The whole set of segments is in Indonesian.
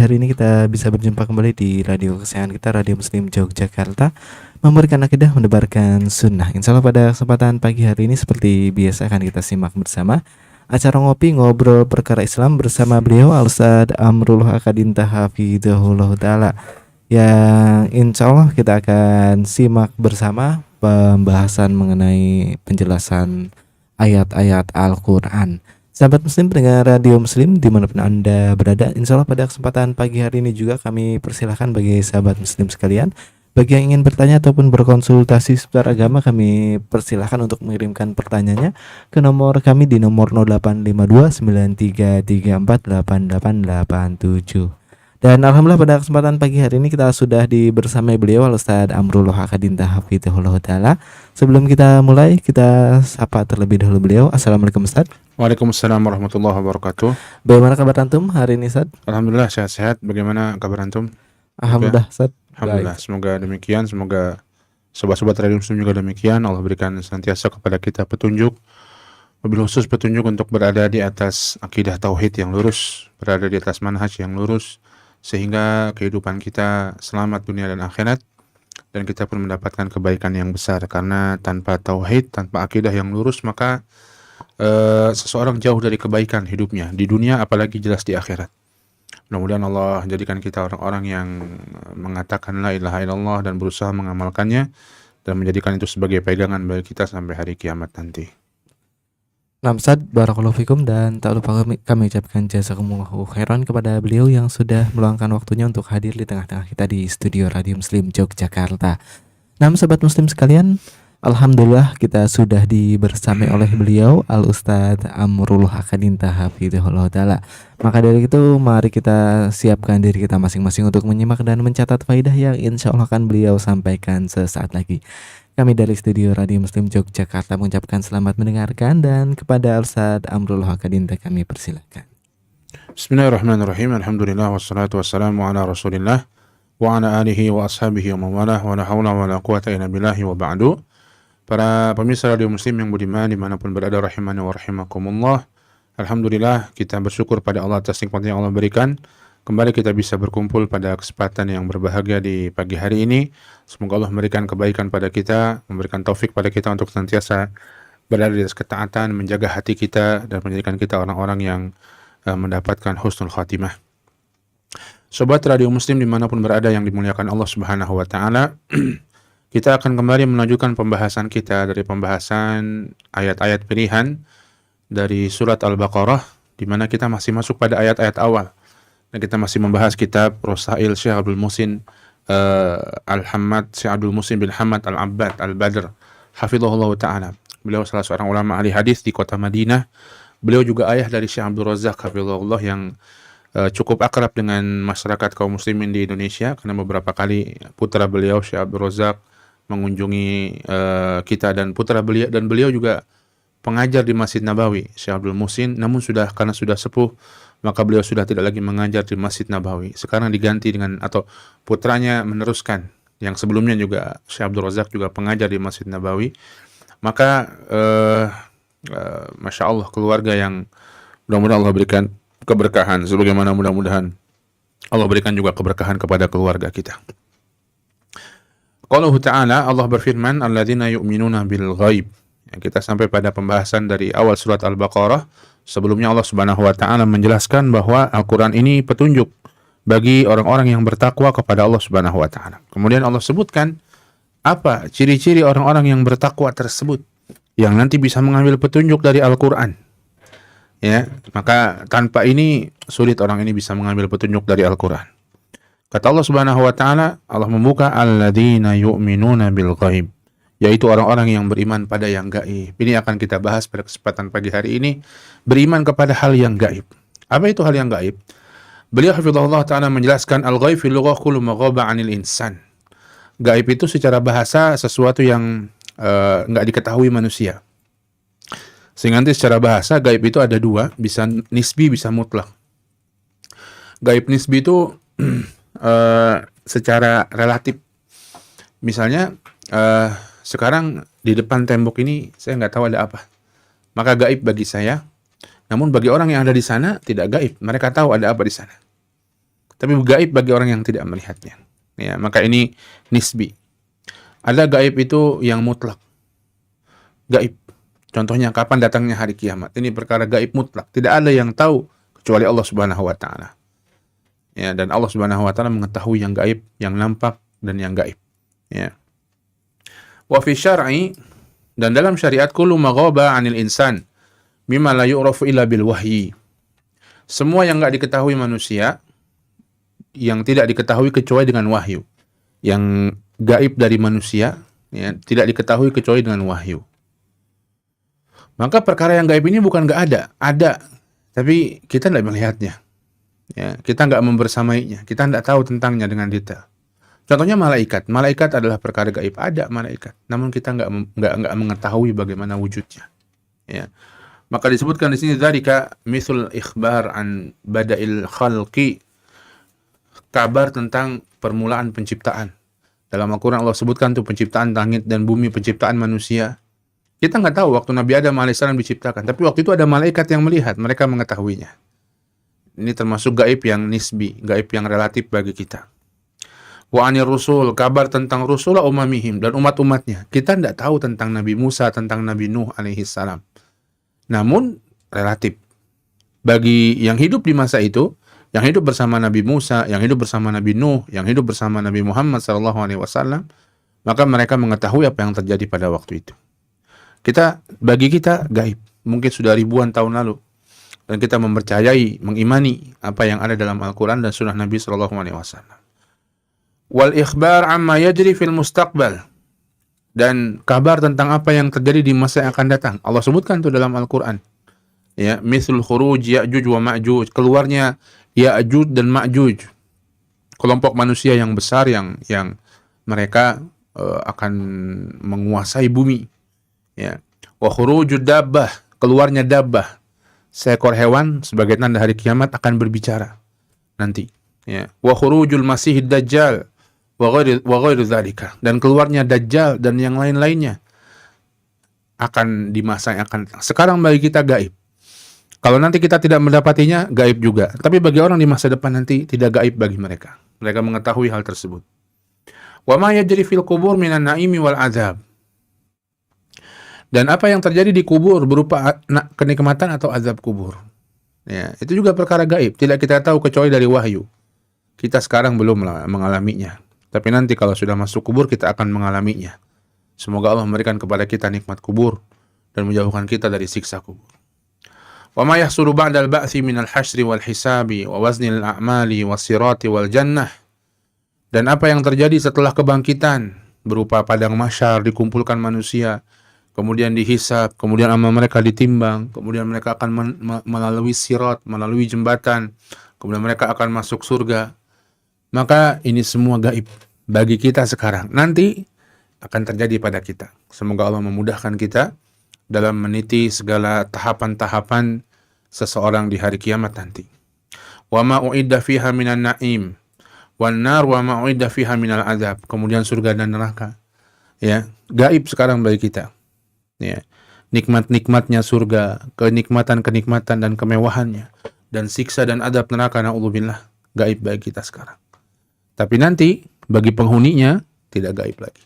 Hari ini kita bisa berjumpa kembali di radio kesayangan kita, Radio Muslim Yogyakarta, memberikan akidah, menebarkan sunnah. Insya Allah pada kesempatan pagi hari ini seperti biasa akan kita simak bersama acara ngopi ngobrol perkara Islam bersama beliau Al-Ustadz Amrullah Akadinta Hafidhahullah Ta'ala, yang insya Allah kita akan simak bersama pembahasan mengenai penjelasan ayat-ayat Al-Quran. Sahabat Muslim pendengar Radio Muslim dimanapun Anda berada, insya Allah pada kesempatan pagi hari ini juga kami persilahkan bagi sahabat Muslim sekalian, bagi yang ingin bertanya ataupun berkonsultasi seputar agama, kami persilahkan untuk mengirimkan pertanyaannya ke nomor kami di nomor 085293348887. Dan alhamdulillah pada kesempatan pagi hari ini kita sudah dibersamai beliau Ustadz Amrullah Akadinta Hafidhahullah Ta'ala. Sebelum kita mulai, kita sapa terlebih dahulu beliau. Assalamualaikum Ustadz. Waalaikumsalam warahmatullahi wabarakatuh. Bagaimana kabar antum hari ini Ustadz? Alhamdulillah sehat-sehat. Bagaimana kabar antum? Alhamdulillah Ustadz. Alhamdulillah. Baik. Semoga demikian. Semoga sobat-sobat Radio Muslim juga demikian. Allah berikan senantiasa kepada kita petunjuk, wabil khusus petunjuk untuk berada di atas akidah tauhid yang lurus, berada di atas manhaj yang lurus, sehingga kehidupan kita selamat dunia dan akhirat, dan kita pun mendapatkan kebaikan yang besar. Karena tanpa tauhid, tanpa akidah yang lurus, maka seseorang jauh dari kebaikan hidupnya di dunia, apalagi jelas di akhirat. Mudah-mudahan Allah jadikan kita orang-orang yang mengatakan la ilaha illallah dan berusaha mengamalkannya, dan menjadikan itu sebagai pegangan bagi kita sampai hari kiamat nanti. Nah Ustadz, barakallahu fikum, dan tak lupa kami ucapkan jazakumullahu khairan kepada beliau yang sudah meluangkan waktunya untuk hadir di tengah-tengah kita di studio Radio Muslim Yogyakarta. Nah sahabat Muslim sekalian, alhamdulillah kita sudah dibersamai oleh beliau Al-Ustadz Amrullah Akadinta Hafidhahullah Ta'ala. Maka dari itu mari kita siapkan diri kita masing-masing untuk menyimak dan mencatat faidah yang insya Allah akan beliau sampaikan sesaat lagi. Kami dari studio Radio Muslim Yogyakarta mengucapkan selamat mendengarkan, dan kepada Al-Ustadz Amrullah Akadinta kami persilakan. Bismillahirrahmanirrahim. Alhamdulillah wassalatu wassalamu ala Rasulillah wa ala alihi wa ashabihi wa mawalah wa la haula wa la quwata illa billahi wa ba'du. Para pemirsa Radio Muslim yang budiman dimanapun berada, rahimani wa rahimakumullah. Alhamdulillah kita bersyukur pada Allah atas nikmat yang Allah berikan. Kembali kita bisa berkumpul pada kesempatan yang berbahagia di pagi hari ini. Semoga Allah memberikan kebaikan pada kita, memberikan taufik pada kita untuk senantiasa berada di atas ketaatan, menjaga hati kita, dan menjadikan kita orang-orang yang mendapatkan husnul khatimah. Sobat Radio Muslim dimanapun berada yang dimuliakan Allah Subhanahu wa Ta'ala, kita akan kembali melanjutkan pembahasan kita dari pembahasan ayat-ayat pilihan dari surat Al-Baqarah, di mana kita masih masuk pada ayat-ayat awal. Dan kita masih membahas kitab Rosail Syekh Abdul Muhsin Al-Hammad, Syekh Abdul Muhsin bin Hamad Al-Abbad Al-Badr hafizahullah ta'ala. Beliau salah seorang ulama ahli hadis di kota Madinah. Beliau juga ayah dari Syekh Abdul Razak hafizahullah, yang cukup akrab dengan masyarakat kaum muslimin di Indonesia, karena beberapa kali putra beliau Syekh Abdul Razak mengunjungi kita, dan beliau juga pengajar di Masjid Nabawi, Syekh Abdul Muhsin. Namun karena sudah sepuh, maka beliau sudah tidak lagi mengajar di Masjid Nabawi. Sekarang diganti atau putranya meneruskan. Yang sebelumnya juga Syekh Abdul Razak juga pengajar di Masjid Nabawi. Maka Masya Allah, keluarga yang mudah-mudahan Allah berikan keberkahan, sebagaimana mudah-mudahan Allah berikan juga keberkahan kepada keluarga kita. Qauluhu ta'ala, Allah berfirman, alladzina yu'minuna bil ghaib. Yang kita sampai pada pembahasan dari awal surat Al-Baqarah. Sebelumnya Allah Subhanahu wa Ta'ala menjelaskan bahwa Al-Quran ini petunjuk bagi orang-orang yang bertakwa kepada Allah Subhanahu wa Ta'ala. Kemudian Allah sebutkan apa ciri-ciri orang-orang yang bertakwa tersebut, yang nanti bisa mengambil petunjuk dari Al-Quran. Ya, maka tanpa ini sulit orang ini bisa mengambil petunjuk dari Al-Quran. Kata Allah Subhanahu wa Ta'ala, Allah membuka alladzina yu'minuna bil ghaib, yaitu orang-orang yang beriman pada yang gaib. Ini akan kita bahas pada kesempatan pagi hari ini, beriman kepada hal yang gaib. Apa itu hal yang gaib? Beliau hafizahullah ta'ala menjelaskan, al-ghaib fil lughah kullu ma ghaba 'anil insan. Gaib itu secara bahasa sesuatu yang enggak diketahui manusia. Sehingga nanti secara bahasa gaib itu ada dua, bisa nisbi, bisa mutlak. Gaib nisbi itu secara relatif. Misalnya sekarang di depan tembok ini saya nggak tahu ada apa, maka gaib bagi saya. Namun bagi orang yang ada di sana tidak gaib, mereka tahu ada apa di sana. tapi gaib bagi orang yang tidak melihatnya. Ya, maka ini nisbi. Ada gaib itu yang mutlak. Gaib. Contohnya kapan datangnya hari kiamat. Ini perkara gaib mutlak. Tidak ada yang tahu kecuali Allah Subhanahu wa taala. Ya, dan Allah Subhanahu wa taala mengetahui yang gaib, yang nampak dan yang gaib. Ya. Wa fi syar'i, dan dalam syariat, kullu ma ghaba 'anil insan mimma la yu'rafu illa bil wahyi. Semua yang enggak diketahui manusia, yang tidak diketahui kecuali dengan wahyu. Yang gaib dari manusia, ya, tidak diketahui kecuali dengan wahyu. Maka perkara yang gaib ini bukan enggak ada, tapi kita tidak melihatnya. Ya, kita enggak membersamainya, kita tidak tahu tentangnya dengan detail. Contohnya malaikat. Malaikat adalah perkara gaib, ada malaikat, namun kita enggak mengetahui bagaimana wujudnya. Ya. Maka disebutkan di sini dzalika mithl ikhbar an bada'il khalqi, kabar tentang permulaan penciptaan. Dalam Al-Quran Allah sebutkan tuh penciptaan langit dan bumi, penciptaan manusia. Kita nggak tahu waktu Nabi Adam alaihissalam diciptakan, tapi waktu itu ada malaikat yang melihat, mereka mengetahuinya. Ini termasuk gaib yang nisbi, gaib yang relatif bagi kita. Wa anir rusul, kabar tentang rusul umamihim, dan umat-umatnya. Kita nggak tahu tentang Nabi Musa, tentang Nabi Nuh alaihissalam. Namun relatif. Bagi yang hidup di masa itu, yang hidup bersama Nabi Musa, yang hidup bersama Nabi Nuh, yang hidup bersama Nabi Muhammad SAW, maka mereka mengetahui apa yang terjadi pada waktu itu. Bagi kita gaib, mungkin sudah ribuan tahun lalu, dan kita mempercayai, mengimani apa yang ada dalam Al-Quran dan Sunnah Nabi SAW. Wal ikhbar amma yajri fil mustaqbal, dan kabar tentang apa yang terjadi di masa yang akan datang. Allah sebutkan itu dalam Al-Quran. Ya, mithlul khuruj Ya'juj wa Ma'juj, keluarnya Ya'juj dan Ma'juj, kelompok manusia yang besar yang mereka akan menguasai bumi. Ya. Wa khurujud dabbah, keluarnya dabbah, seekor hewan sebagai tanda hari kiamat akan berbicara nanti. Ya. Wa khurujul masihid dajjal wa ghairu dzalika, dan keluarnya dajjal dan yang lain-lainnya akan di masa yang akan datang. Sekarang bagi kita gaib. Kalau nanti kita tidak mendapatinya, gaib juga. Tapi bagi orang di masa depan nanti tidak gaib bagi mereka. Mereka mengetahui hal tersebut. Wa ma yajri fil qubur minan na'imi wal azab. Dan apa yang terjadi di kubur berupa kenikmatan atau azab kubur. Ya, itu juga perkara gaib. Tidak kita tahu kecuali dari wahyu. Kita sekarang belum mengalaminya. Tapi nanti kalau sudah masuk kubur, kita akan mengalaminya. Semoga Allah memberikan kepada kita nikmat kubur dan menjauhkan kita dari siksa kubur. Wa ma yahsulu ba'dal ba'thi minal hasyri wal hisabi wa waznil a'mali was-sirati wal jannah. Dan apa yang terjadi setelah kebangkitan berupa padang mahsyar, dikumpulkan manusia, kemudian dihisab, kemudian amal mereka ditimbang, kemudian mereka akan melalui sirat, melalui jembatan, kemudian mereka akan masuk surga. Maka ini semua gaib bagi kita sekarang. Nanti akan terjadi pada kita. Semoga Allah memudahkan kita dalam meniti segala tahapan-tahapan seseorang di hari kiamat nanti. Wa ma u'idda fiha minan na'im wan nar wa ma u'idda fiha minal azab. Kemudian surga dan neraka. Ya, gaib sekarang bagi kita. Ya, nikmat-nikmatnya surga, kenikmatan-kenikmatan dan kemewahannya, dan siksa dan adab neraka, na'udzubillah, gaib bagi kita sekarang. Tapi nanti bagi penghuninya tidak gaib lagi.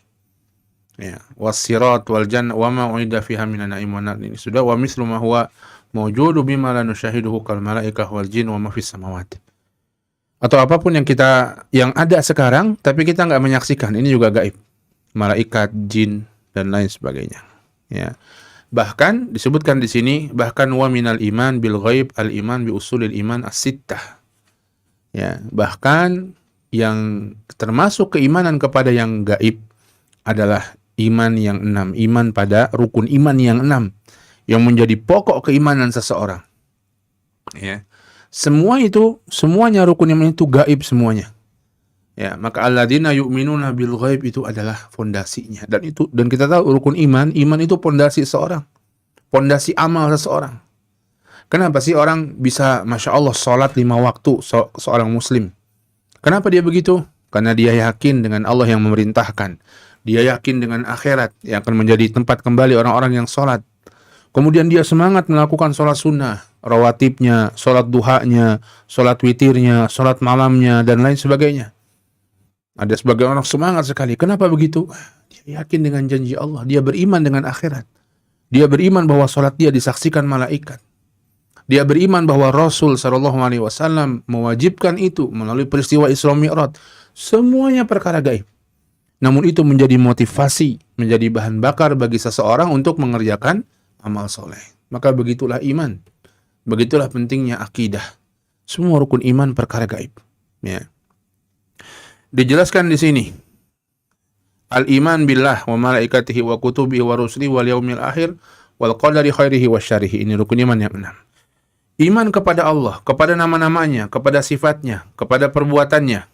Ya, was-sirat wal jannah wa ma u'idda fiha minan na'im wan nar, ini sudah. Wa mislu ma huwa mawjudu bima la nusyahiduhu kal malaikah wal jin wa ma fis samawati. Atau apapun yang ada sekarang tapi kita enggak menyaksikan, ini juga gaib. Malaikat, jin dan lain sebagainya. Ya. Bahkan disebutkan di sini, bahkan wa minal iman bil ghaib al iman bi usulil iman as-sittah. Ya, bahkan yang termasuk keimanan kepada yang gaib adalah iman yang 6, iman pada rukun iman yang 6 yang menjadi pokok keimanan seseorang. Ya. Semuanya rukun iman itu gaib semuanya. Ya, maka alladzina yu'minuna bil ghaib itu adalah fondasinya, dan kita tahu rukun iman itu fondasi seseorang. Fondasi amal seseorang. Kenapa sih orang bisa Masya Allah sholat 5 waktu seorang muslim? Kenapa dia begitu? Karena dia yakin dengan Allah yang memerintahkan. Dia yakin dengan akhirat yang akan menjadi tempat kembali orang-orang yang sholat. Kemudian dia semangat melakukan sholat sunnah, rawatibnya, sholat duhanya, sholat witirnya, sholat malamnya, dan lain sebagainya. Ada sebagian orang semangat sekali. Kenapa begitu? Dia yakin dengan janji Allah. Dia beriman dengan akhirat. Dia beriman bahwa sholat dia disaksikan malaikat. Dia beriman bahwa Rasul SAW mewajibkan itu melalui peristiwa Isra Mi'raj. Semuanya perkara gaib. Namun itu menjadi motivasi, menjadi bahan bakar bagi seseorang untuk mengerjakan amal soleh. Maka begitulah iman. Begitulah pentingnya akidah. Semua rukun iman perkara gaib. Ya. Dijelaskan di sini. Al-iman billah wa malaikatihi wa kutubihi wa rusulihi wal yaumil akhir wal qadari khairihi wa syarihi. Ini rukun iman yang 6. Iman kepada Allah, kepada nama-namanya, kepada sifatnya, kepada perbuatannya.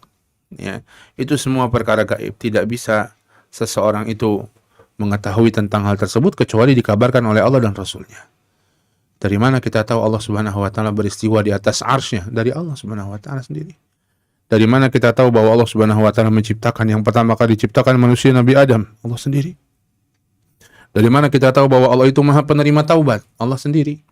Ya, itu semua perkara gaib. Tidak bisa seseorang itu mengetahui tentang hal tersebut kecuali dikabarkan oleh Allah dan Rasulnya. Dari mana kita tahu Allah Subhanahu wa taala beristiwa di atas arsy-Nya? Dari Allah Subhanahu wa taala sendiri. Dari mana kita tahu bahwa Allah Subhanahu wa taala menciptakan yang pertama kali diciptakan manusia Nabi Adam? Allah sendiri. Dari mana kita tahu bahwa Allah itu Maha penerima taubat? Allah sendiri.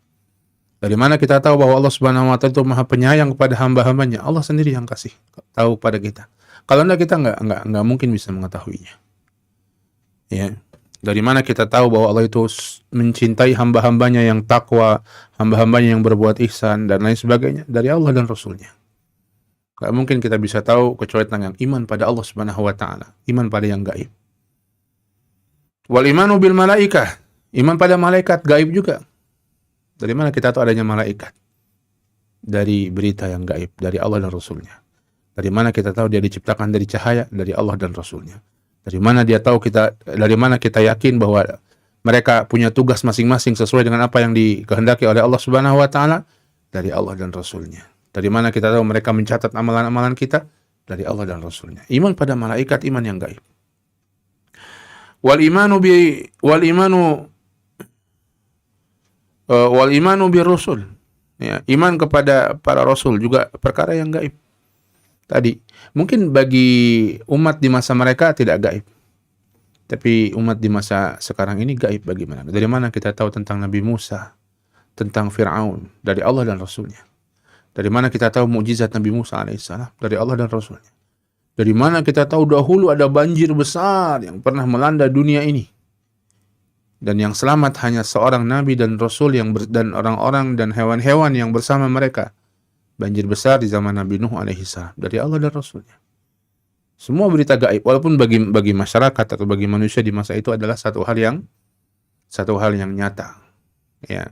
Dari mana kita tahu bahwa Allah Subhanahu wa taala itu Maha penyayang kepada hamba-hambanya? Allah sendiri yang kasih tahu pada kita. Kalau enggak, kita enggak mungkin bisa mengetahuinya. Ya. Dari mana kita tahu bahwa Allah itu mencintai hamba-hambanya yang takwa, hamba-hambanya yang berbuat ihsan dan lain sebagainya? Dari Allah dan Rasulnya. Enggak mungkin kita bisa tahu kecuali tentang iman pada Allah Subhanahu wa taala, iman pada yang gaib. Wal imanu bil malaikah, iman pada malaikat gaib juga. Dari mana kita tahu adanya malaikat? Dari berita yang gaib, dari Allah dan Rasulnya. Dari mana kita tahu dia diciptakan dari cahaya? Dari Allah dan Rasulnya. Dari mana kita yakin bahwa mereka punya tugas masing-masing sesuai dengan apa yang dikehendaki oleh Allah Subhanahu wa taala? Dari Allah dan Rasulnya. Dari mana kita tahu mereka mencatat amalan-amalan kita? Dari Allah dan Rasulnya. Iman pada malaikat, iman yang gaib. Wal imanu bi rusul. Ya, iman kepada para rasul juga perkara yang gaib. Tadi, mungkin bagi umat di masa mereka tidak gaib. Tapi umat di masa sekarang ini gaib bagaimana? Dari mana kita tahu tentang Nabi Musa, tentang Fir'aun? Dari Allah dan Rasulnya. Dari mana kita tahu mukjizat Nabi Musa alaihissalam? Dari Allah dan Rasulnya. Dari mana kita tahu dahulu ada banjir besar yang pernah melanda dunia ini? Dan yang selamat hanya seorang Nabi dan Rasul dan orang-orang dan hewan-hewan yang bersama mereka. Banjir besar di zaman Nabi Nuh alaihissalam. Dari Allah dan Rasulnya. Semua berita gaib, walaupun bagi masyarakat atau bagi manusia di masa itu adalah satu hal yang nyata. Ya.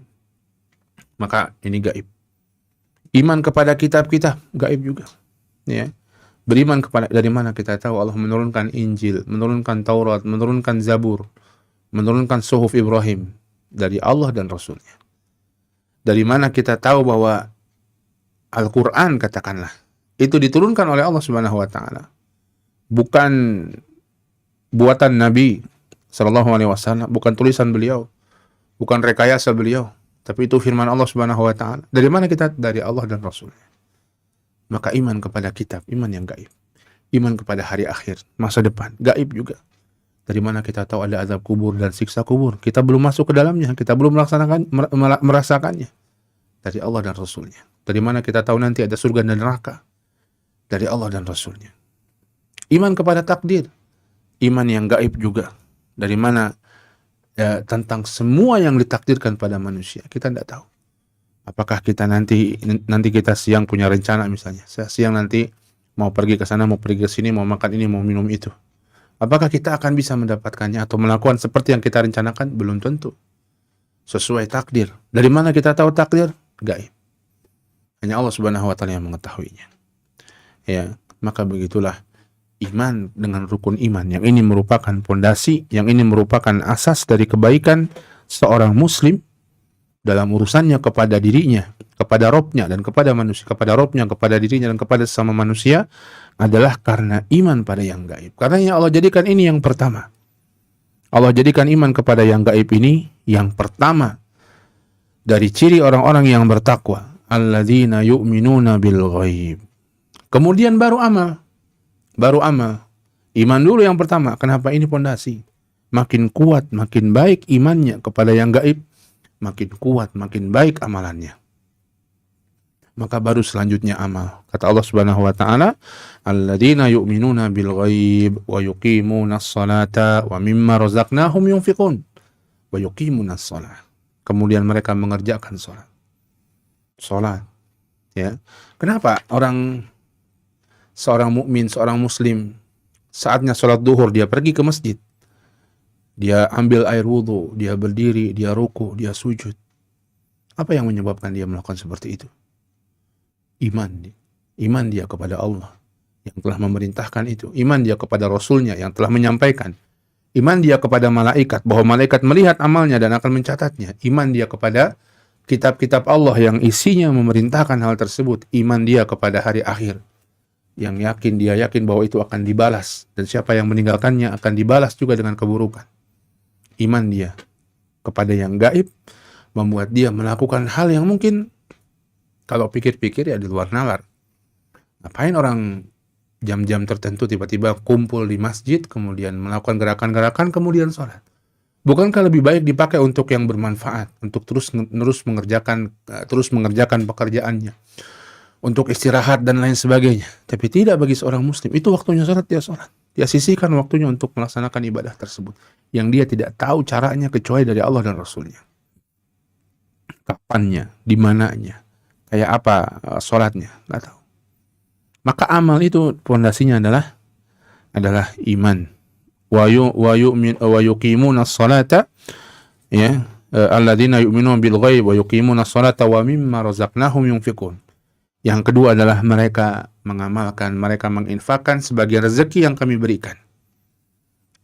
Maka ini gaib. Iman kepada kitab-kitab gaib juga. Ya. Beriman kepada, dari mana kita tahu Allah menurunkan Injil, menurunkan Taurat, menurunkan Zabur, menurunkan Suhuf Ibrahim? Dari Allah dan Rasulnya. Dari mana kita tahu bahwa Al-Quran, katakanlah, itu diturunkan oleh Allah Subhanahu wa taala, bukan buatan Nabi sallallahu alaihi wasallam, bukan tulisan beliau, bukan rekayasa beliau, tapi itu firman Allah Subhanahu wa taala. Dari mana kita? Dari Allah dan Rasulnya. Maka iman kepada kitab, iman yang gaib. Iman kepada hari akhir, masa depan, gaib juga. Dari mana kita tahu ada azab kubur dan siksa kubur? Kita belum masuk ke dalamnya, kita belum merasakannya. Dari Allah dan Rasulnya. Dari mana kita tahu nanti ada surga dan neraka? Dari Allah dan Rasulnya. Iman kepada takdir, iman yang gaib juga. Dari mana tentang semua yang ditakdirkan pada manusia, kita tidak tahu. Apakah kita nanti kita siang punya rencana, misalnya saya siang nanti mau pergi ke sana, mau pergi ke sini, mau makan ini, mau minum itu. Apakah kita akan bisa mendapatkannya atau melakukan seperti yang kita rencanakan? Belum tentu. Sesuai takdir. Dari mana kita tahu takdir? Gaib. Hanya Allah Subhanahu wa taala yang mengetahuinya. Ya, maka begitulah iman dengan rukun iman. Yang ini merupakan pondasi, yang ini merupakan asas dari kebaikan seorang muslim dalam urusannya kepada dirinya, kepada Robnya dan kepada manusia, kepada Robnya, kepada dirinya dan kepada sesama manusia, adalah karena iman pada yang gaib. Karena Allah jadikan ini yang pertama. Allah jadikan iman kepada yang gaib ini yang pertama dari ciri orang-orang yang bertakwa. Alladzina yu'minuna bil ghaib. Kemudian baru amal. Baru amal. Iman dulu yang pertama. Kenapa? Ini pondasi. Makin kuat, makin baik imannya kepada yang gaib, makin kuat, makin baik amalannya. Maka baru selanjutnya amal. Kata Allah Subhanahu wa taala, "Alladzina yu'minuna bil ghaib wa yuqimunas salata wa mimma razaqnahum yunfiqun." Wa yuqimunas shalah. Kemudian mereka mengerjakan salat. Salat, ya. Kenapa seorang mukmin, seorang muslim saatnya salat duhur dia pergi ke masjid. Dia ambil air wudu, dia berdiri, dia ruku, dia sujud. Apa yang menyebabkan dia melakukan seperti itu? Iman dia kepada Allah yang telah memerintahkan itu. Iman dia kepada Rasulnya yang telah menyampaikan. Iman dia kepada malaikat, bahwa malaikat melihat amalnya dan akan mencatatnya. Iman dia kepada kitab-kitab Allah yang isinya memerintahkan hal tersebut. Iman dia kepada hari akhir, yang dia yakin bahwa itu akan dibalas. Dan siapa yang meninggalkannya akan dibalas juga dengan keburukan. Iman dia kepada yang gaib membuat dia melakukan hal yang mungkin kalau pikir-pikir ya di luar nalar. Ngapain orang jam-jam tertentu tiba-tiba kumpul di masjid, kemudian melakukan gerakan-gerakan, kemudian sholat? Bukankah lebih baik dipakai untuk yang bermanfaat, untuk terus mengerjakan pekerjaannya, untuk istirahat dan lain sebagainya? Tapi tidak bagi seorang muslim. Itu waktunya sholat, dia sholat. Dia sisihkan waktunya untuk melaksanakan ibadah tersebut, yang dia tidak tahu caranya kecuali dari Allah dan Rasulnya. Kapannya, di mananya, kayak apa sholatnya, nggak tahu. Maka amal itu pondasinya adalah iman. Wa yuqimunas salata, ya, alladzina yu'minuna bil ghaib wa yuqimunas salata wa mimma razaqnahum yunfiqun. Yang kedua adalah mereka mengamalkan, mereka menginfakkan sebagian rezeki yang kami berikan.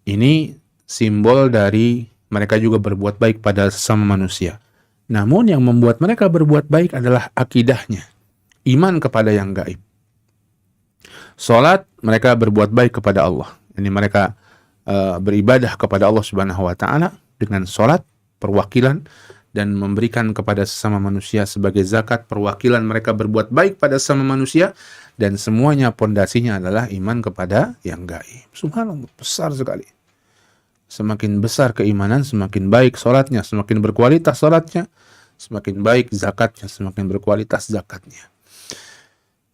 Ini simbol dari mereka juga berbuat baik pada sesama manusia. Namun yang membuat mereka berbuat baik adalah akidahnya, iman kepada yang gaib. Salat, mereka berbuat baik kepada Allah. Ini mereka beribadah kepada Allah Subhanahu wa taala dengan salat, perwakilan, dan memberikan kepada sesama manusia sebagai zakat, perwakilan mereka berbuat baik pada sesama manusia, dan semuanya pondasinya adalah iman kepada yang gaib. Subhanallah, besar sekali. Semakin besar keimanan, semakin baik salatnya, semakin berkualitas salatnya, semakin baik zakatnya, semakin berkualitas zakatnya.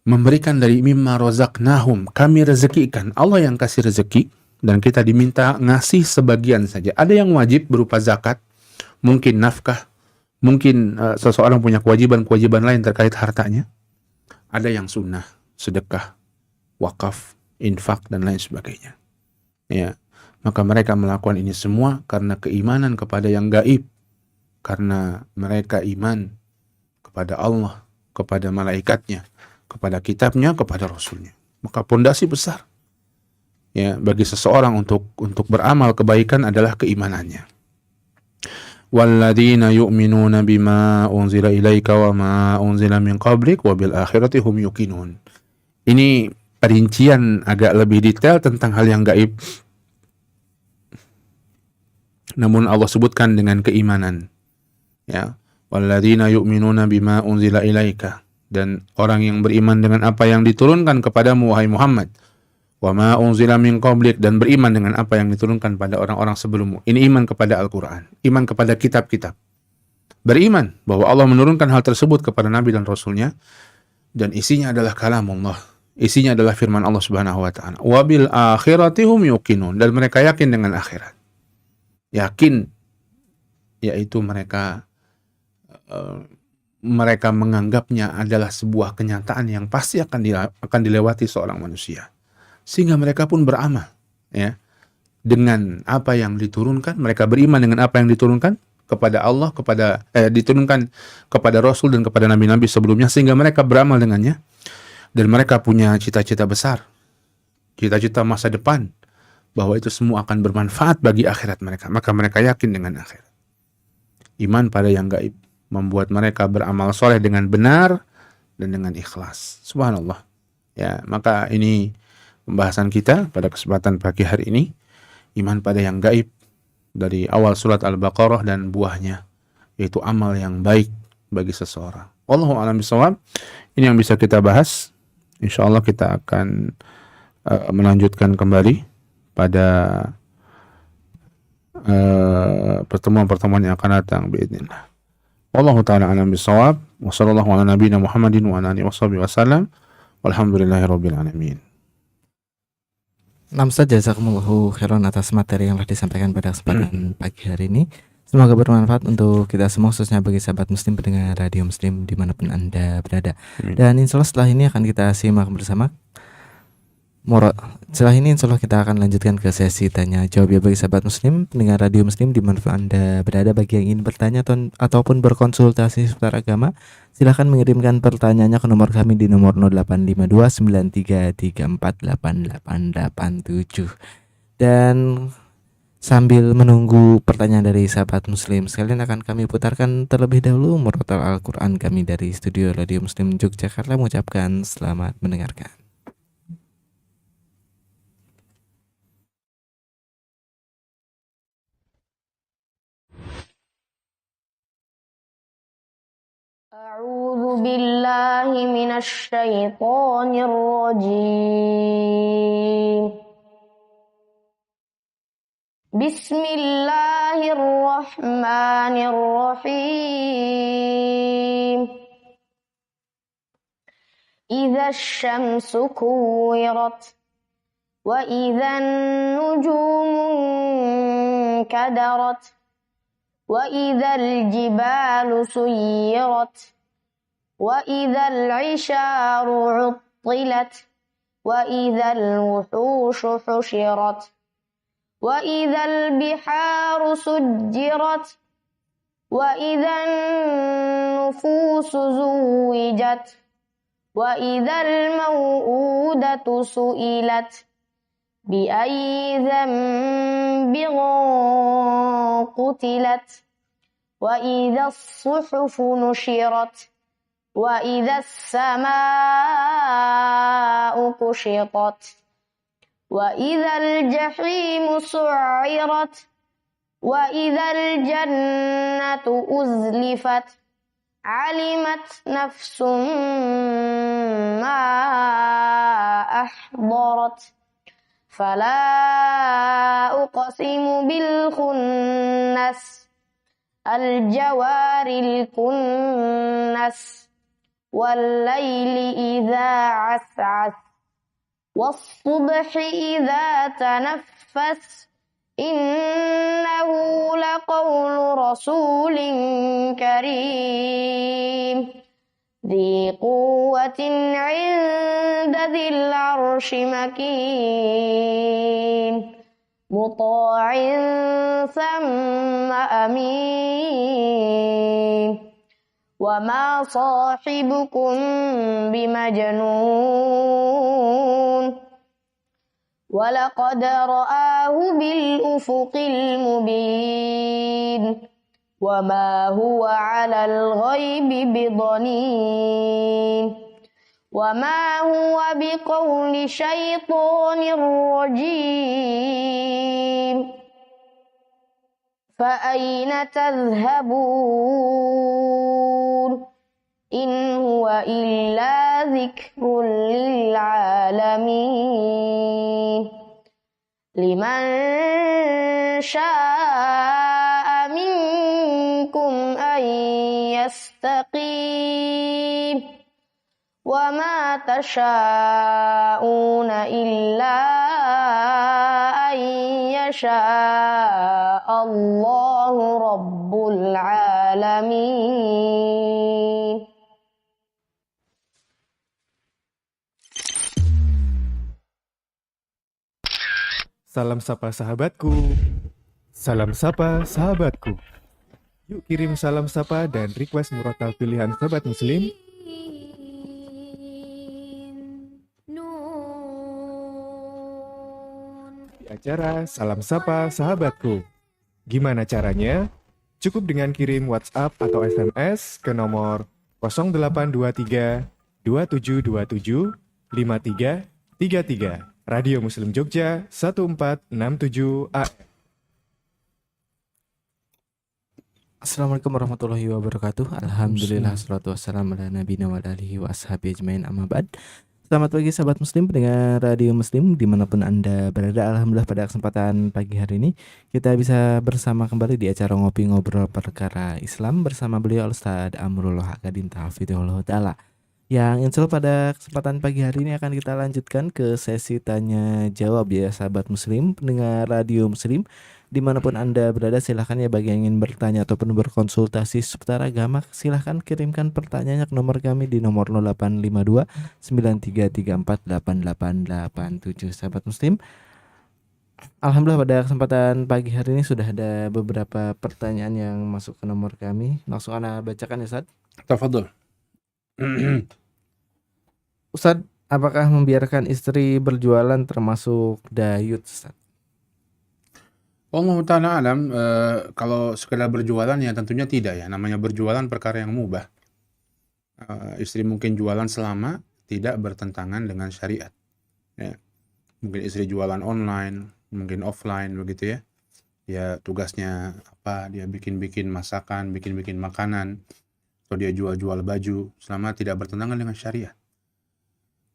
Memberikan dari mimma razaqnahum, kami rezekikan. Allah yang kasih rezeki dan kita diminta ngasih sebagian saja. Ada yang wajib berupa zakat, mungkin nafkah, mungkin seseorang punya kewajiban lain terkait hartanya. Ada yang sunnah, sedekah, wakaf, infak, dan lain sebagainya. Ya. Maka mereka melakukan ini semua karena keimanan kepada yang gaib. Karena mereka iman kepada Allah, kepada malaikatnya, kepada kitabnya, kepada Rasulnya. Maka pondasi besar ya bagi seseorang untuk beramal kebaikan adalah keimanannya. Walladzina yu'minuna bima unzila ilaika wa ma unzila min qablik wa bil akhirati hum yuqinun. Ini perincian agak lebih detail tentang hal yang gaib. Namun Allah sebutkan dengan keimanan. Ya, walladzina yu'minuna bima unzila ilaika, dan orang yang beriman dengan apa yang diturunkan kepadamu wahai Muhammad. Wa ma unzila min qablik, dan beriman dengan apa yang diturunkan pada orang-orang sebelummu. Ini iman kepada Al-Qur'an, iman kepada kitab-kitab. Beriman bahwa Allah menurunkan hal tersebut kepada Nabi dan Rasulnya, dan isinya adalah kalamullah. Isinya adalah firman Allah Subhanahu wa taala. Wa bil akhirati hum yuqinun, dan mereka yakin dengan akhirat. Yakin, yaitu mereka menganggapnya adalah sebuah kenyataan yang pasti akan dilewati seorang manusia, sehingga mereka pun beramal ya dengan apa yang diturunkan. Mereka beriman dengan apa yang diturunkan kepada Allah, diturunkan kepada Rasul dan kepada nabi-nabi sebelumnya, sehingga mereka beramal dengannya, dan mereka punya cita-cita besar, cita-cita masa depan, bahwa itu semua akan bermanfaat bagi akhirat mereka. Maka mereka yakin dengan akhirat. Iman pada yang gaib membuat mereka beramal soleh dengan benar dan dengan ikhlas. Subhanallah. Ya, maka ini pembahasan kita pada kesempatan pagi hari ini. Iman pada yang gaib dari awal surat Al-Baqarah dan buahnya, yaitu amal yang baik bagi seseorang. Wallahu a'lam bishawab. Ini yang bisa kita bahas. Insyaallah kita akan melanjutkan kembali pada pertemuan-pertemuan yang akan datang biidznillah. Wallahu taala alam bisawab. Wa sallallahu ala nabiyyina Muhammadin wa ala alihi washabihi wasallam. Walhamdulillahirabbil alamin. Nah, Ustaz, jazakumullahu khairan atas materi yang telah disampaikan pada kesempatan pagi hari ini. Semoga bermanfaat untuk kita semua, khususnya bagi sahabat muslim pendengar radio muslim dimanapun Anda berada. Dan insya Allah setelah ini akan kita simak bersama. Setelah ini insya Allah kita akan lanjutkan ke sesi tanya jawab ya bagi sahabat muslim pendengar radio muslim dimanapun Anda berada. Bagi yang ingin bertanya ataupun berkonsultasi seputar agama, silahkan mengirimkan pertanyaannya ke nomor kami di nomor 085293348887. Dan sambil menunggu pertanyaan dari sahabat muslim sekalian, akan kami putarkan terlebih dahulu murotal Al-Quran kami dari studio Radio Muslim Yogyakarta, mengucapkan selamat mendengarkan. A'udzu billahi minasy syaithanir rajim. Bismillahirrahmanirrahim. Idza asy-syamsu kuwirat wa idzan nujumu kadarat wa idzal jibalu suyirat wa idzal 'isharu 'uttilat wa idzal wuhushu husyirat wa idzal biharu sujjirat wa idzan nufusu zuwijat wa idzal mau'udatu su'ilat bi ayyi dzambin qutilat wa idzas suhufu nushirat wa idzas samaa'u kushitat wa idzal jahimu su'irat wa idzal jannatu uzlifat alimat nafsum ma ahdarat fala uqsimu bil khunnas al jawaril kunnas wal laili idza as'as was-subhi idza tanaffas innahu laqawlu rasulin karim dzi quwwatin 'inda dzil 'arsyi makin muta'in thamma amin wa ma sahibukum bimajnun walaqad ra'ahu bil ufuqil mubin wa ma huwa 'alal ghaibi bidanin wa ma huwa biqawli syaitonir rajim fa aina tadhhabun in huwa illa dzikrun lil alamin liman syaa'a minkum an yastaqim wa ma tasha'una illa an yasha'a Allahu rabbul alamin. Salam sapa sahabatku. Salam sapa sahabatku. Yuk kirim salam sapa dan request murotal pilihan sahabat muslim di acara Salam Sapa Sahabatku. Gimana caranya? Cukup dengan kirim WhatsApp atau SMS ke nomor 0823 2727 5333. Radio Muslim Jogja 1467 AM. Assalamualaikum warahmatullahi wabarakatuh. Alhamdulillah, salatu wassalamu ala nabiyina wa alihi wa ashabihi ajmain, amma ba'd. Selamat pagi sahabat muslim pendengar radio muslim dimanapun anda berada. Alhamdulillah pada kesempatan pagi hari ini kita bisa bersama kembali di acara ngopi ngobrol perkara Islam bersama beliau Ustadz Amrullah Akadinta Hafidhullah Ta'ala. Yang insya Allah pada kesempatan pagi hari ini akan kita lanjutkan ke sesi tanya jawab ya sahabat muslim pendengar radio muslim. Dimanapun anda berada silahkan ya bagi yang ingin bertanya ataupun berkonsultasi seputar agama silahkan kirimkan pertanyaannya ke nomor kami di nomor 0852 93348887 sahabat muslim. Alhamdulillah pada kesempatan pagi hari ini sudah ada beberapa pertanyaan yang masuk ke nomor kami. Langsung ana bacakan ya Ustaz. Tafadhol. Ustaz, apakah membiarkan istri berjualan termasuk dayut Ustaz? Allah Ta'ala alam, kalau sekedar berjualan ya tentunya tidak ya. Namanya berjualan perkara yang mubah. Istri mungkin jualan selama tidak bertentangan dengan syariat. Ya. Mungkin istri jualan online, mungkin offline begitu ya. Ya tugasnya apa, dia bikin-bikin masakan, bikin-bikin makanan, atau dia jual-jual baju selama tidak bertentangan dengan syariat.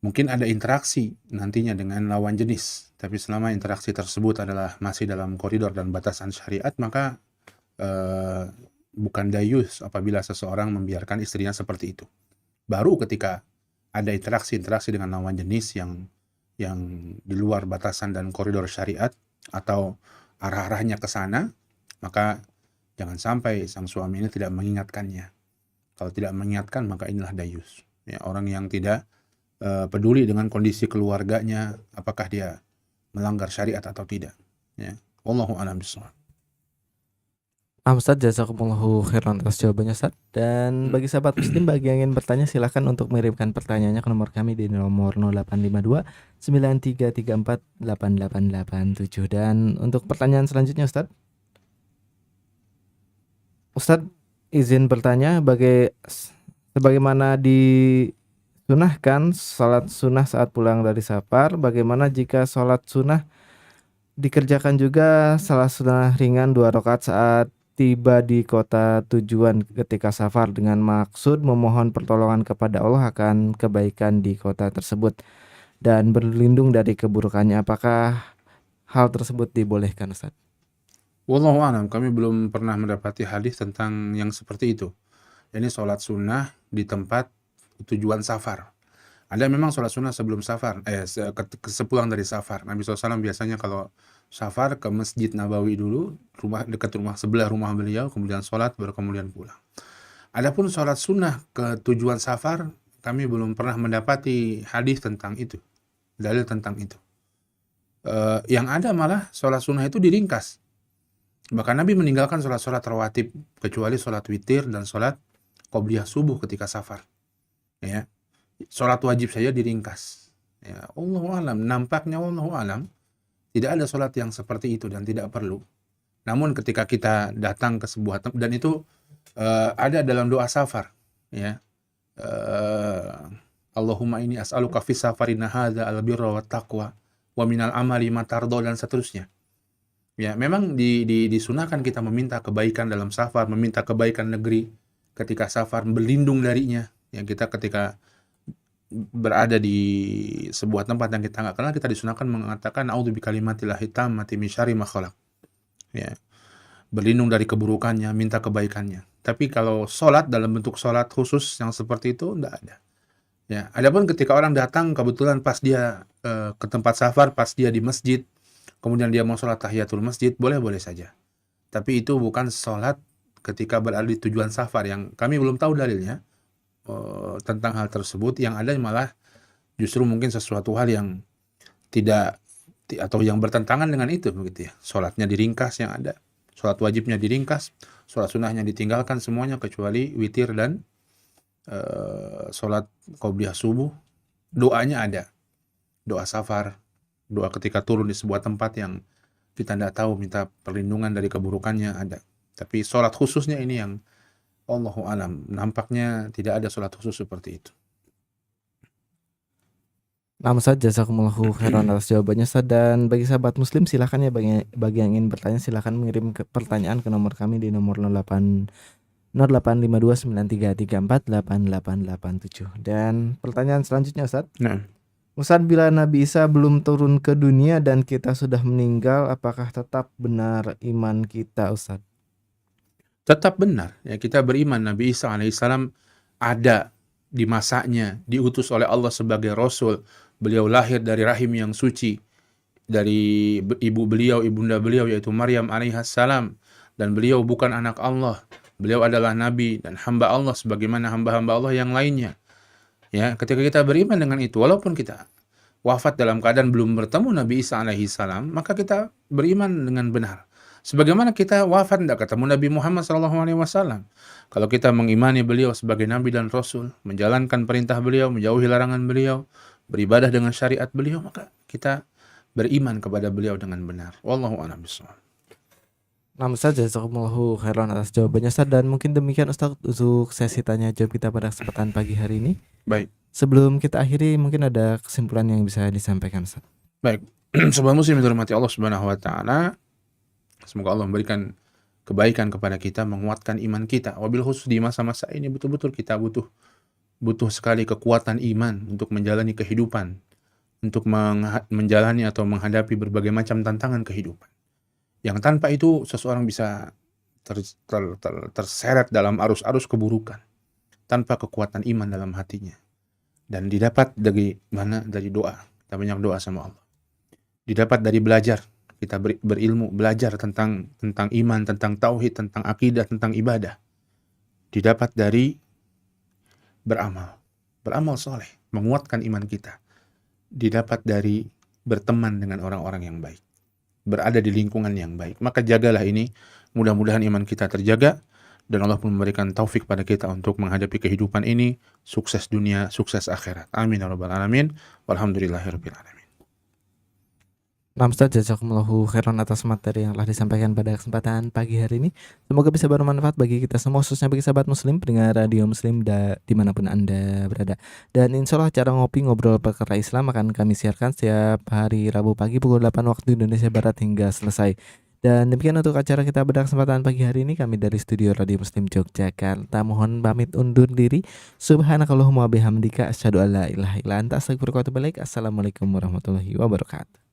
Mungkin ada interaksi nantinya dengan lawan jenis, tapi selama interaksi tersebut adalah masih dalam koridor dan batasan syariat, maka bukan dayus apabila seseorang membiarkan istrinya seperti itu. Baru ketika ada interaksi dengan lawan jenis yang di luar batasan dan koridor syariat atau arah-arahnya ke sana, maka jangan sampai sang suami ini tidak mengingatkannya. Kalau tidak mengingatkan, maka inilah dayus. Ya, orang yang tidak peduli dengan kondisi keluarganya, apakah dia melanggar syariat atau tidak. Ya. Wallahu a'lam bishawab. Ustaz, jazakumullahu khairan atas jawabannya Ustaz. Dan bagi sahabat muslim bagi yang ingin bertanya silahkan untuk mengirimkan pertanyaannya ke nomor kami di nomor 0852 9334 8887. Dan untuk pertanyaan selanjutnya Ustaz. Ustaz izin bertanya sebagaimana disunahkan salat sunnah saat pulang dari safar, bagaimana jika salat sunnah dikerjakan juga salat sunnah ringan 2 rakaat saat tiba di kota tujuan ketika safar dengan maksud memohon pertolongan kepada Allah akan kebaikan di kota tersebut dan berlindung dari keburukannya, apakah hal tersebut dibolehkan Ustaz? Wallahu a'lam, kami belum pernah mendapati hadis tentang yang seperti itu. Ini sholat sunnah di tempat tujuan safar. Ada memang sholat sunnah sebelum safar, sepulang dari safar. Nabi SAW biasanya kalau safar ke Masjid Nabawi dulu, dekat sebelah rumah beliau, kemudian sholat, baru kemudian pulang. Adapun sholat sunnah ke tujuan safar, kami belum pernah mendapati hadis tentang itu, dalil tentang itu. Yang ada malah sholat sunnah itu diringkas. Bahkan Nabi meninggalkan sholat-sholat rawatib, kecuali sholat witir dan sholat qobliyah subuh ketika safar. Ya. Sholat wajib saja diringkas. Ya, Allahu alam, nampaknya Allahu alam tidak ada sholat yang seperti itu dan tidak perlu. Namun ketika kita datang ke sebuah tempat, dan itu ada dalam doa safar, ya. Allahumma inni as'aluka fi safarina hadza al-birra wat taqwa wa minal amali ma tardo dan seterusnya. Ya, memang disunahkan kita meminta kebaikan dalam safar, meminta kebaikan negeri ketika safar, berlindung darinya. Ya, kita ketika berada di sebuah tempat yang kita nggak kenal, kita disunahkan mengatakan a'udzu bikalimatillahit tammati min syarri ma khalaq. Ya. Berlindung dari keburukannya, minta kebaikannya. Tapi kalau sholat dalam bentuk sholat khusus yang seperti itu enggak ada. Ya, adapun ketika orang datang kebetulan pas dia ke tempat safar, pas dia di masjid, kemudian dia mau sholat tahiyatul masjid, boleh-boleh saja. Tapi itu bukan sholat ketika berada di tujuan safar, yang kami belum tahu dalilnya tentang hal tersebut. Yang ada malah justru mungkin sesuatu hal yang tidak atau yang bertentangan dengan itu begitu ya. Sholatnya diringkas yang ada, sholat wajibnya diringkas, sholat sunnahnya ditinggalkan semuanya kecuali witir dan sholat qobliyah subuh. Doanya ada, doa safar, doa ketika turun di sebuah tempat yang kita tidak tahu, minta perlindungan dari keburukannya ada. Tapi sholat khususnya ini yang Allahu alam, nampaknya tidak ada sholat khusus seperti itu. Nama saja, jazakumullahu khairan atas jawabannya Ustaz. Dan bagi sahabat muslim silahkan ya bagi yang ingin bertanya silahkan mengirim pertanyaan ke nomor kami di nomor 085293348887. Dan pertanyaan selanjutnya Ustaz. Nah. Ustaz, bila Nabi Isa belum turun ke dunia dan kita sudah meninggal, apakah tetap benar iman kita, Ustaz? Tetap benar, ya, kita beriman Nabi Isa alaihissalam ada di masanya, diutus oleh Allah sebagai Rasul. Beliau lahir dari rahim yang suci, dari ibu beliau, ibunda beliau yaitu Maryam alaihissalam, dan beliau bukan anak Allah. Beliau adalah Nabi dan hamba Allah sebagaimana hamba-hamba Allah yang lainnya. Ya, ketika kita beriman dengan itu, walaupun kita wafat dalam keadaan belum bertemu Nabi Isa alaihissalam, maka kita beriman dengan benar. Sebagaimana kita wafat tidak ketemu Nabi Muhammad SAW. Kalau kita mengimani beliau sebagai Nabi dan Rasul, menjalankan perintah beliau, menjauhi larangan beliau, beribadah dengan syariat beliau, maka kita beriman kepada beliau dengan benar. Wallahu a'lam bishawab. Nah, Ustaz, jazakumullahu khairan atas jawabannya, Ustaz. Dan mungkin demikian, Ustaz, untuk sesi tanya jawab kita pada kesempatan pagi hari ini. Baik. Sebelum kita akhiri, mungkin ada kesimpulan yang bisa disampaikan, Ustaz. Baik. Sobat muslim yang dirahmati Allah Subhanahu wa taala, semoga Allah memberikan kebaikan kepada kita, menguatkan iman kita. Wabil khusus di masa-masa ini betul-betul kita butuh sekali kekuatan iman untuk menjalani kehidupan, untuk menjalani atau menghadapi berbagai macam tantangan kehidupan. Yang tanpa itu seseorang bisa terseret dalam arus-arus keburukan tanpa kekuatan iman dalam hatinya. Dan didapat dari mana? Dari doa. Kita banyak doa sama Allah. Didapat dari belajar. Kita berilmu, belajar tentang iman, tentang tauhid, tentang akidah, tentang ibadah. Didapat dari beramal soleh, menguatkan iman kita. Didapat dari berteman dengan orang-orang yang baik, berada di lingkungan yang baik. Maka jagalah ini, mudah-mudahan iman kita terjaga, dan Allah pun memberikan taufik pada kita untuk menghadapi kehidupan ini, sukses dunia, sukses akhirat. Amin ya rabbal alamin. Walhamdulillahirabbil alamin. Nah, Ustaz, jazakumullahu khairan atas materi yang telah disampaikan pada kesempatan pagi hari ini. Semoga bisa bermanfaat bagi kita semua, khususnya bagi sahabat muslim, pendengar radio muslim dimanapun Anda berada. Dan insya Allah acara ngopi ngobrol perkara Islam akan kami siarkan setiap hari Rabu pagi pukul 8 waktu Indonesia Barat hingga selesai. Dan demikian untuk acara kita pada kesempatan pagi hari ini. Kami dari studio Radio Muslim Yogyakarta mohon pamit undur diri. Subhanakallahumma bihamdika asyhadu alla ilaha illa anta astaghfiruka wa atubu ilaik. Assalamualaikum warahmatullahi wabarakatuh.